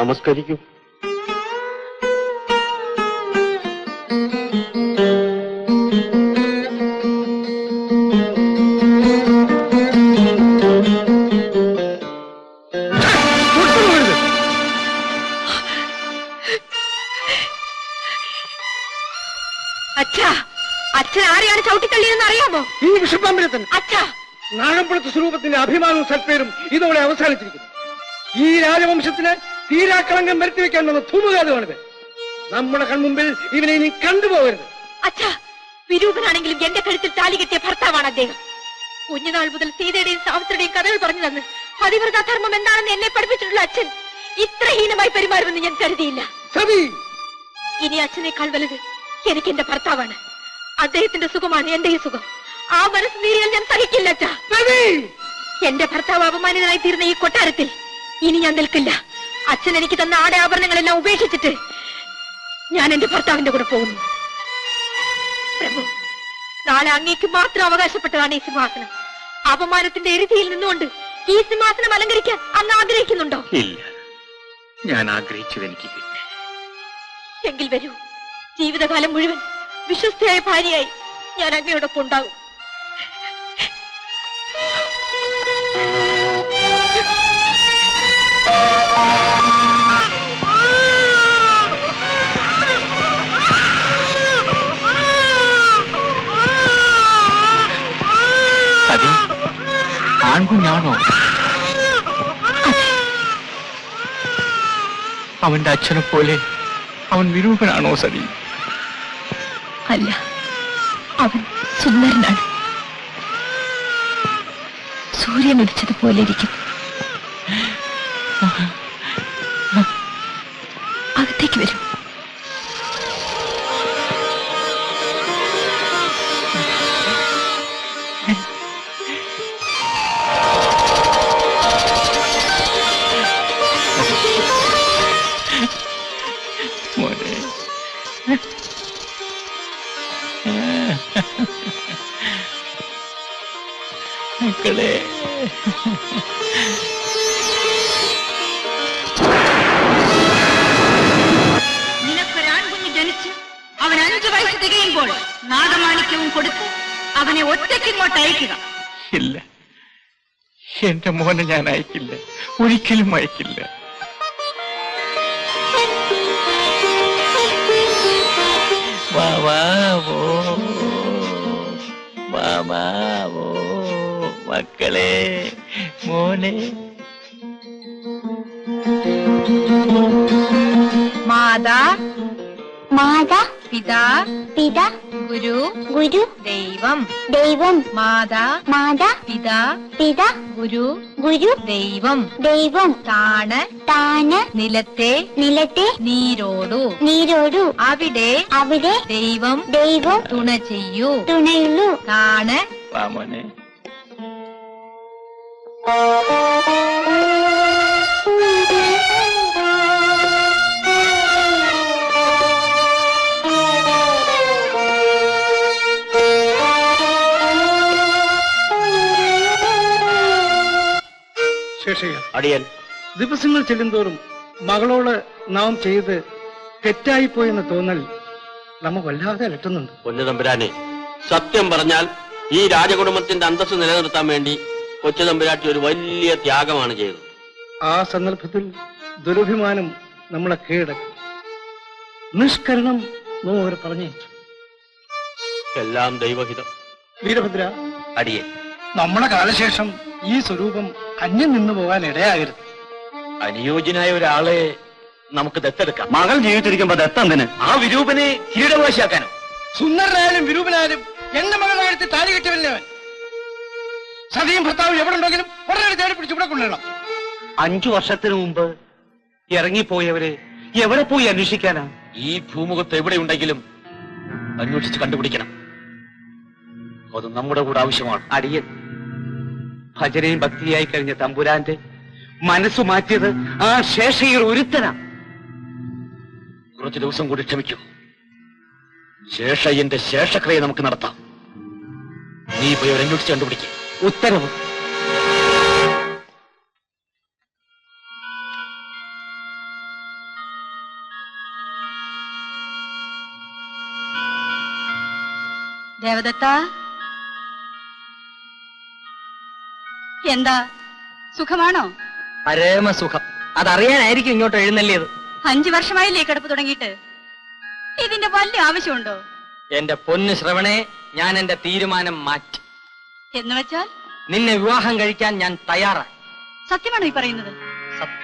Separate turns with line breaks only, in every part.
നമസ്കരിക്കൂ.
അച്ഛൻ ആരെയാണ് ചവിട്ടിത്തള്ളിയെന്ന് അറിയാമോ?
ഈ വിഷപ്പാമ്പിനെ തന്നെ.
അച്ഛാ,
നാഗമ്പുഴത്ത് സ്വരൂപത്തിന്റെ അഭിമാനവും സൽപ്പേരും ഇതോടെ അവസാനിച്ചിരിക്കുന്നു. ഈ രാജവംശത്തിന് തീരാക്കളങ്കം വരുത്തി വെക്കാനുള്ള ധൂമകാലമാണിത്. നമ്മുടെ കൺമുമ്പിൽ ഇവനെ ഇനി കണ്ടുപോകരുത്.
അച്ഛാ, വിരൂപനാണെങ്കിലും എന്റെ കഴുത്തിൽ താലി കെട്ടിയ ഭർത്താവാണ് അദ്ദേഹം. കുഞ്ഞുനാൾ മുതൽ സീതയുടെയും സാവിത്രിയുടെയും കഥകൾ പറഞ്ഞു തന്ന് പതിവ്രതാധർമ്മം എന്താണെന്ന് എന്നെ പഠിപ്പിച്ചിട്ടുള്ള അച്ഛൻ ഇത്ര ഹീനമായി പെരുമാറുമെന്ന് ഞാൻ കരുതിയില്ല. ഇനി അച്ഛനേക്കാൾ വലുത് എനിക്ക് എന്റെ ഭർത്താവാണ്. അദ്ദേഹത്തിന്റെ സുഖമാണ് എന്റെ ഈ സുഖം. ആ മനസ്സ് നീറിയാൽ ഞാൻ സഹിക്കില്ല അച്ഛാ. എന്റെ ഭർത്താവ് അപമാനിതനായി തീർന്ന ഈ കൊട്ടാരത്തിൽ ഇനി ഞാൻ നിൽക്കില്ല. അച്ഛൻ എനിക്ക് തന്ന ആടെ ആഭരണങ്ങളെല്ലാം ഉപേക്ഷിച്ചിട്ട് ഞാൻ എന്റെ ഭർത്താവിന്റെ കൂടെ പോകുന്നു. പ്രഭു, നാളെ അങ്ങേക്ക് മാത്രം അവകാശപ്പെട്ടതാണ് ഈ സിംഹാസനം. അപമാനത്തിന്റെ എരുതിയിൽ നിന്നുകൊണ്ട് ഈ സിംഹാസനം അലങ്കരിക്കാൻ അങ്ങ് ആഗ്രഹിക്കുന്നുണ്ടോ?
ഇല്ല, ഞാൻ ആഗ്രഹിച്ചത് എനിക്ക് കിട്ടി.
എങ്കിൽ വരൂ, ജീവിതകാലം മുഴുവൻ വിശ്വസ്തയായ ഭാര്യയായി ഞാൻ അങ്ങയോടൊപ്പം ഉണ്ടാകും.
ആൺകുഞ്ഞാണോ? അവന്റെ അച്ഛനെ പോലെ അവൻ വിരൂപനാണോ സതി?
അല്ല, അവൻ സുന്ദരനാണ്. സൂര്യൻ ഉദിച്ചതുപോലെ ഇരിക്കും. അകത്തേക്ക് വരും.
മക്കളെ,
നിനക്കൊരാൺകുഞ്ഞ് ജനിച്ച് അവൻ 5 വയസ്സ് തികയുമ്പോൾ നാഗമാണിക്യവും കൊടുത്ത് അവനെ ഒറ്റയ്ക്ക് ഇങ്ങോട്ട് അയക്കുക.
ഇല്ല, എന്റെ മോനെ ഞാൻ അയക്കില്ല, ഒരിക്കലും അയക്കില്ല. മക്കളെ, മോനെ.
മാതാ
മാതാ
പിതാ
പിതാ
ഗുരു
ഗുരു
ദൈവം
ദൈവം
മാതാ
മാതാ
പിതാ
പിതാ
ഗുരു
ഗുരു
ദൈവം
ദൈവം
താണ്
താന്
നിലത്തെ
നിലത്തെ
നീരോടു
നീരോടു
അവിടെ
അവിടെ
ദൈവം
ദൈവം
തുണ ചെയ്യൂ
തുണയുള്ളൂ
താണ്
മോനെ.
അടിയൻ ദിവസങ്ങൾ ചെല്ലുന്തോറും മകളോട് നാം ചെയ്ത് തെറ്റായിപ്പോയെന്ന് തോന്നൽ നമ്മ വല്ലാതെ അലട്ടുന്നുണ്ട്.
പൊന്നുതമ്പുരാനെ, സത്യം പറഞ്ഞാൽ ഈ രാജകുടുംബത്തിന്റെ അന്തസ്സ് നിലനിർത്താൻ വേണ്ടി കൊച്ചുതമ്പുരാട്ടി ഒരു വലിയ ത്യാഗമാണ് ചെയ്തത്.
ആ സന്ദർഭത്തിൽ ദുരഭിമാനം നമ്മളെ കീഴടക്കി. നിഷ്കരണം അവർ പറഞ്ഞയച്ചു.
എല്ലാം ദൈവഹിതം.
വീരഭദ്ര,
അടിയൻ,
നമ്മുടെ കാലശേഷം ഈ സ്വരൂപം അന്യം നിന്നു പോകാൻ ഇടയാകരുത്.
അനുയോജ്യനായ ഒരാളെ നമുക്ക് ദത്തെടുക്കാം.
മകൾ ജീവിച്ചിരിക്കുമ്പോ ദത്തെന്തിന്?
ആ വിരൂപനെ കിരീടവാശിയാക്കാനോ?
സുന്ദരനായാലും വിരൂപനായാലും എന്റെ മകളുടെ കാര്യത്തിൽ താലി കെട്ടിയവൻ. സതിയും ഭർത്താവും എവിടെ ഉണ്ടെങ്കിലും ഉടനെ തേടി പിടിച്ച് ഇവിടെ കൊണ്ടുവരണം.
5 വർഷത്തിന് മുമ്പ് ഇറങ്ങിപ്പോയവരെ എവിടെ പോയി അന്വേഷിക്കാനാ?
ഈ ഭൂമുഖത്ത് എവിടെയുണ്ടെങ്കിലും അന്വേഷിച്ച് കണ്ടുപിടിക്കണം. അത് നമ്മുടെ കൂടെ ആവശ്യമാണ്.
അടിയൻ ഭജനയും ഭക്തിയായി കഴിഞ്ഞ തമ്പുരാന്റെ മനസ്സു മാറ്റിയത് ആ ശേഷയ്യർ ഒരുത്തനാ.
കുറച്ചു ദിവസം കൂടി ക്ഷമിക്കൂ. ശേഷയ്യന്റെ ശേഷക്രിയ നമുക്ക് നടത്താം. നീ പോയി അവരന്വേഷിച്ച് കണ്ടുപിടിക്കും.
ഉത്തരവ്.
ദേവദത്ത, എന്താ സുഖമാണോ?
പരമസുഖം. അതറിയാനായിരിക്കും ഇങ്ങോട്ട് എഴുന്നള്ളിയത്.
5 വർഷമായില്ലേ കിടപ്പ് തുടങ്ങിയിട്ട്? ഇതിന്റെ വല്ല ആവശ്യമുണ്ടോ?
എന്റെ പൊന്നു ശ്രവണേ, ഞാൻ എന്റെ തീരുമാനം മാറ്റി.
എന്ന് വെച്ചാൽ?
നിന്നെ വിവാഹം കഴിക്കാൻ ഞാൻ തയ്യാറായി.
സത്യമാണോ ഈ പറയുന്നത്?
സത്യം.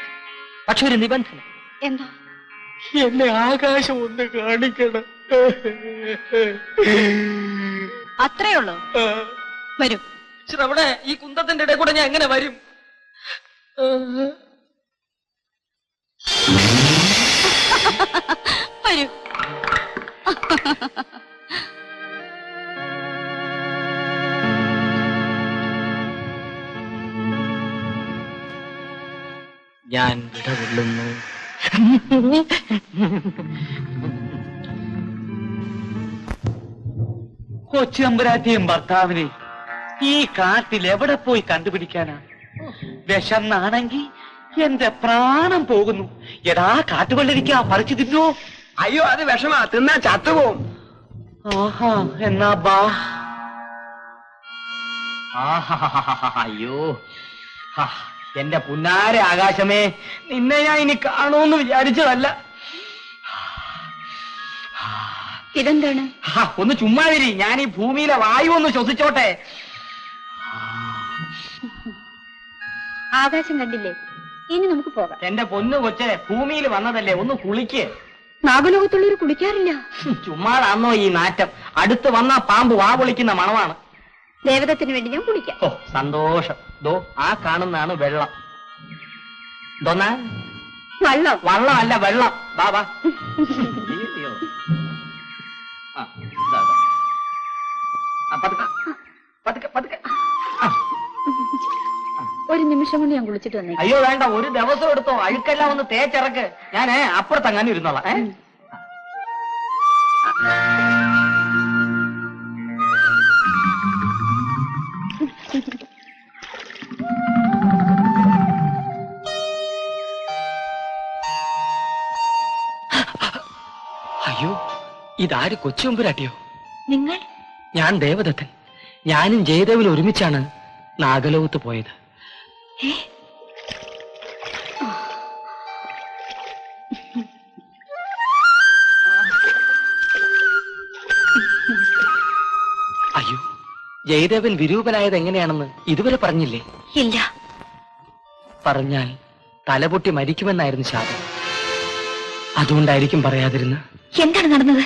പക്ഷെ ഒരു നിബന്ധന.
എന്താ?
എന്നെ ആകാശം ഒന്ന് കാണിക്കണം.
അത്രേ ഉള്ളൂ. വരൂ.
ശ്രവണേ, ഈ കുന്തത്തിന്റെ ഇടയിൽ കൂടെ ഞാൻ എങ്ങനെ വരും?
വരൂ.
ഞാൻ വിടകൊള്ളുന്നു. കൊച്ചമ്പരാറ്റിയും ഭർത്താവിനെ ഈ കാട്ടിൽ എവിടെ പോയി കണ്ടുപിടിക്കാനാ? വിശന്നാണെങ്കിൽ എന്റെ പ്രാണം പോകുന്നു. എടാ കാട്ടുവെള്ളരിക്കാ, പറിച്ചു തിന്നോ?
അയ്യോ, അത് വിഷമാ, തിന്നാ ചത്തുപോകും.
ആഹാ, എന്നാ ബാ. അയ്യോ, എന്റെ പുന്നാര ആകാശമേ, നിന്നെ ഞാൻ ഇനി കാണുമെന്ന് വിചാരിച്ചതല്ല.
ഇതെന്താണ്?
ഒന്ന് ചുമ്മാതിരി, ഞാൻ ഈ ഭൂമിയിലെ വായു ഒന്ന് ശ്വസിച്ചോട്ടെ.
ആകാശം കണ്ടില്ലേ? ഇനി നമുക്ക് പോകാം.
എന്റെ പൊന്നു കൊച്ചെ, ഭൂമിയിൽ വന്നതല്ലേ, ഒന്ന് കുളിക്ക്.
നാഗലോകത്തുള്ളൊരു കുളിക്കാറില്ല.
ചുമ്മാതാന്നോ ഈ നാറ്റം? അടുത്ത് വന്നാ പാമ്പ് വാ പൊളിക്കുന്ന മണമാണ്.
ദേവതത്തിന് വേണ്ടി ഞാൻ കുളിക്കാം.
ഓ സന്തോഷം. ദോ ആ കാണുന്നതാണ് വെള്ളം. എന്തോന്നാ?
വള്ളം.
വള്ളമല്ല, വെള്ളം. വാ വാ. പതുക്കെ പതുക്കെ.
ഒരു നിമിഷം കൊണ്ട് ഞാൻ കുളിച്ചിട്ട് വന്നേ.
അയ്യോ വേണ്ട, ഒരു ദിവസം എടുത്തോ. അഴുക്കെല്ലാം ഒന്ന് തേച്ചിറക്ക്. ഞാൻ അപ്പുറത്തങ്ങനെ ഇരുന്നോളാം. അയ്യോ, ഇതാര്? കൊച്ചുമ്പുരാട്ടിയോ?
നിങ്ങൾ?
ഞാൻ ദേവദത്തൻ. ഞാനും ജയദേവനും ഒരുമിച്ചാണ് നാഗലോകത്ത് പോയത്. അയ്യോ, ജയദേവൻ വിരൂപനായത് എങ്ങനെയാണെന്ന് ഇതുവരെ പറഞ്ഞില്ലേ?
ഇല്ല.
പറഞ്ഞാൽ തലപൊട്ടി മരിക്കുമെന്നായിരുന്നു ശാപം. അതുകൊണ്ടായിരിക്കും പറയാതിരുന്ന്.
എന്താണ് നടന്നത്?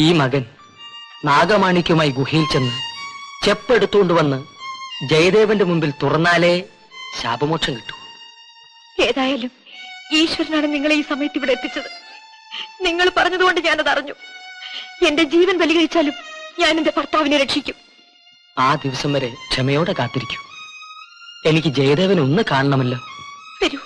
ഈ മകൻ നാഗമാണിക്യമായി ഗുഹയിൽ ചെന്ന് ചെപ്പെടുത്തുകൊണ്ട് വന്ന് ജയദേവന്റെ മുമ്പിൽ തുറന്നാലേ ശാപമോക്ഷം കിട്ടൂ.
ഏതായാലും ഈശ്വരനാണ് നിങ്ങളെ ഈ സമയത്ത് ഇവിടെ എത്തിച്ചത്. നിങ്ങൾ പറഞ്ഞതുകൊണ്ട് ഞാനത് അറിഞ്ഞു. എന്റെ ജീവൻ ബലി കഴിച്ചാലും ഞാൻ എന്റെ ഭർത്താവിനെ രക്ഷിക്കും.
ആ ദിവസം വരെ ക്ഷമയോടെ കാത്തിരിക്കൂ. എനിക്ക് ജയദേവൻ ഒന്ന് കാണണമല്ലോ.
വരൂ.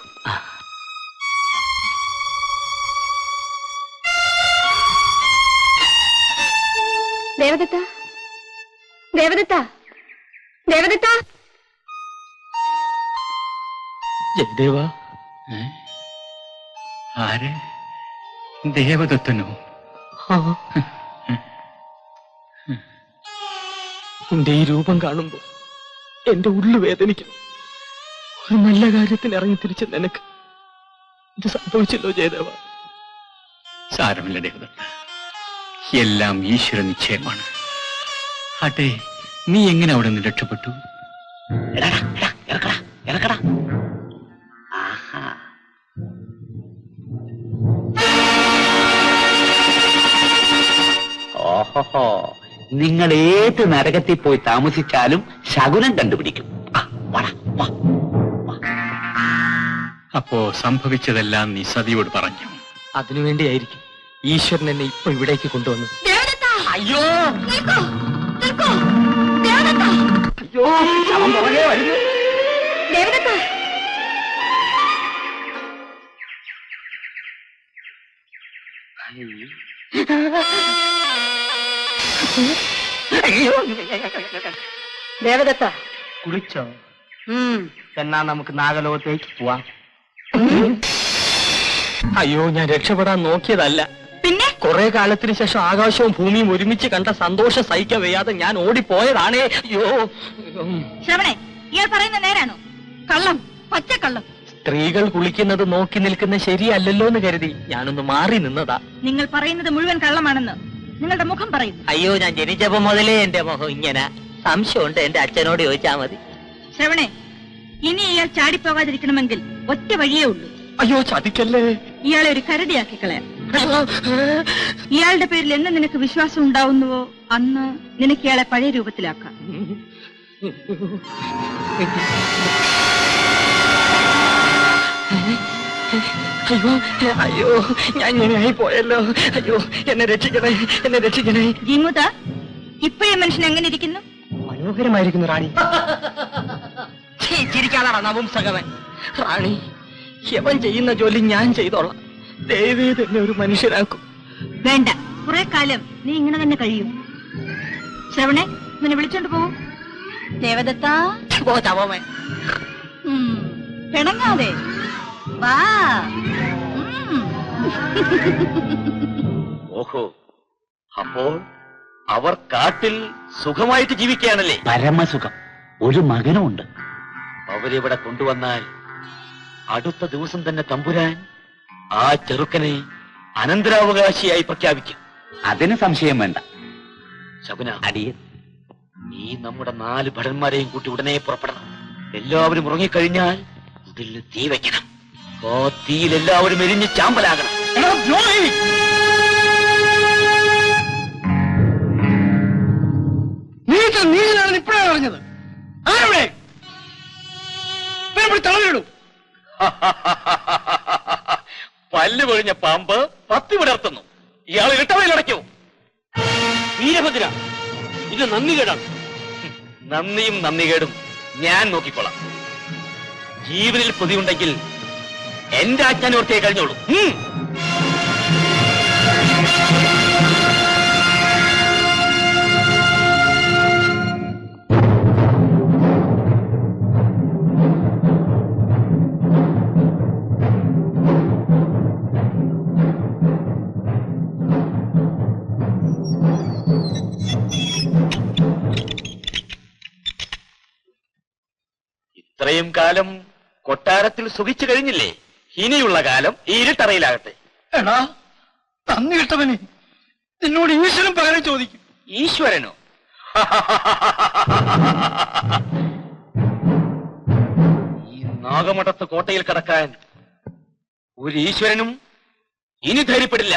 ദേവദത്ത, ദേവദത്ത, ദേവദത്ത.
ജയദേവ.
ആര്? ദേവദത്തനോ?
എന്റെ ഈ രൂപം കാണുമ്പോ എന്റെ ഉള്ളു വേദനിക്കുന്നു. ഒരു നല്ല കാര്യത്തിന് ഇറങ്ങി തിരിച്ച നിനക്ക് ഇത് സംഭവിച്ചല്ലോ ജയദേവ.
സാരമില്ല ദേവദത്ത, എല്ലാം ഈശ്വര നിശ്ചയമാണ്. ആട്ടെ, നീ എങ്ങനെ അവിടെ നിന്ന് രക്ഷപ്പെട്ടു?
ഇറക്കടാ.
ഓഹോ, നിങ്ങൾ ഏത് നരകത്തിൽ പോയി താമസിച്ചാലും ശകുനം കണ്ടുപിടിക്കും.
അപ്പോ സംഭവിച്ചതെല്ലാം നീ സതിയോട് പറഞ്ഞു?
അതിനുവേണ്ടിയായിരിക്കും ഈശ്വരൻ എന്നെ ഇപ്പൊ ഇവിടേക്ക് കൊണ്ടുവന്നത്. അയ്യോ അയ്യോ, അവൻ പുറകെ വരുന്നു.
ദേവദത്ത,
കുളിച്ചോ? എന്നാ നമുക്ക് നാഗലോകത്തേക്ക് പോവാം. അയ്യോ, ഞാൻ രക്ഷപ്പെടാൻ നോക്കിയതല്ല.
പിന്നെ
കുറെ കാലത്തിന് ശേഷം ആകാശവും ഭൂമിയും ഒരുമിച്ച് കണ്ട സന്തോഷം സഹിക്കാൻ വയ്യാതെ ഞാൻ ഓടിപ്പോയതാണേ. അയ്യോ.
ശ്രവണേ, ഇയാൾ പറയുന്ന നേരാണോ? കള്ളം, പച്ചക്കള്ളം.
സ്ത്രീകൾ കുളിക്കുന്നത് നോക്കി നിൽക്കുന്ന ശരിയല്ലല്ലോ എന്ന് കരുതി ഞാനൊന്ന് മാറി നിന്നതാ.
നിങ്ങൾ പറയുന്നത് മുഴുവൻ കള്ളമാണെന്ന് നിങ്ങളുടെ മുഖം പറയുന്നു.
അയ്യോ, ഞാൻ ജനിച്ചപ്പോ മുതലേ എന്റെ മുഖം ഇങ്ങനെ. സംശയമുണ്ട്, എന്റെ അച്ഛനോട് ചോദിച്ചാ മതി.
ശ്രവണേ, ഇനി ഇയാൾ ചാടിപ്പോകാതിരിക്കണമെങ്കിൽ ഒറ്റ വഴിയേ ഉള്ളൂ.
അയ്യോ, ചതിക്കല്ലേ.
ഇയാളെ ഒരു കരടിയാക്കി കളയാം. ഇയാളുടെ പേരിൽ എന്ന് നിനക്ക് വിശ്വാസം ഉണ്ടാവുന്നുവോ അന്ന് നിനക്ക് ഇയാളെ പഴയ രൂപത്തിലാക്കാം.
അയ്യോ അയ്യോ, ഞാൻ ഇങ്ങനെയായി പോയല്ലോ. അയ്യോ, എന്നെ രക്ഷിക്കണേ, എന്നെ രക്ഷിക്കണേ.
ജിമുത, ഇപ്പോഴേ മനുഷ്യൻ എങ്ങനെ ഇരിക്കുന്നു?
മനോഹരമായിരിക്കുന്നു റാണി. ചിരിക്കാതാണ് നപുംസകവൻ. റാണി, യവൻ ചെയ്യുന്ന ജോലി ഞാൻ ചെയ്തോളാം. ദയവേ തന്നെ ഒരു മനുഷ്യനാക്കും.
വേണ്ട, കുറെ കാലം നീ ഇങ്ങനെ തന്നെ കഴിയും. ശ്രവണേ, നിന്നെ വിളിച്ചോണ്ട് പോവും. ദേവദത്താ, പിണങ്ങാതെ വാ.
ഓഹോ, അപ്പോൾ അവർ കാട്ടിൽ സുഖമായിട്ട് ജീവിക്കുകയാണല്ലേ? പരമസുഖം. ഒരു മകനുമുണ്ട്. അവരിവിടെ കൊണ്ടുവന്നാൽ അടുത്ത ദിവസം തന്നെ തമ്പുരാൻ ആ ചെറുക്കനെ അനന്തരാവകാശിയായി പ്രഖ്യാപിക്കും. അതിന് സംശയം വേണ്ട. ശകുന, അടിയൻ, നീ നമ്മുടെ 4 ഭടന്മാരെയും കൂട്ടി ഉടനെ പുറപ്പെടണം. എല്ലാവരും ഉറങ്ങിക്കഴിഞ്ഞാൽ ഇതിൽ തീ വയ്ക്കണം. ആ തീയിൽ എല്ലാവരും എരിഞ്ഞ് ചാമ്പലാകണം.
നീനാണ് ഇപ്പോഴാണ് അറിഞ്ഞത്. ആരവിടെ തളവിടും?
പല്ല് പൊഴിഞ്ഞ പാമ്പ് പത്തി വിടർത്തുന്നു. ഇയാൾ ഇട്ടവയിൽ അടയ്ക്കൂ.
വീരഭദ്ര, ഇത് നന്ദികേടാണ്.
നന്ദിയും നന്ദികേടും ഞാൻ നോക്കിക്കൊള്ളാം. ജീവനിൽ കൊതിയുണ്ടെങ്കിൽ എന്റെ ആജ്ഞാനോർത്തിയെ കഴിഞ്ഞോളൂ. ഇത്രയും കാലം കൊട്ടാരത്തിൽ സുഖിച്ചു കഴിഞ്ഞില്ലേ? ഇനിയുള്ള കാലം ഈ ഇരുട്ടറയിലാകട്ടെ.
എടാ, നന്ദി കിട്ടവന് നിന്നോട് ഈശ്വരൻ പകരം ചോദിക്കും.
ഈശ്വരനോ? ഈ നാഗമഠത്ത് കോട്ടയിൽ കടക്കാൻ ഒരു ഈശ്വരനും ഇനി ധൈര്യപ്പെടില്ല.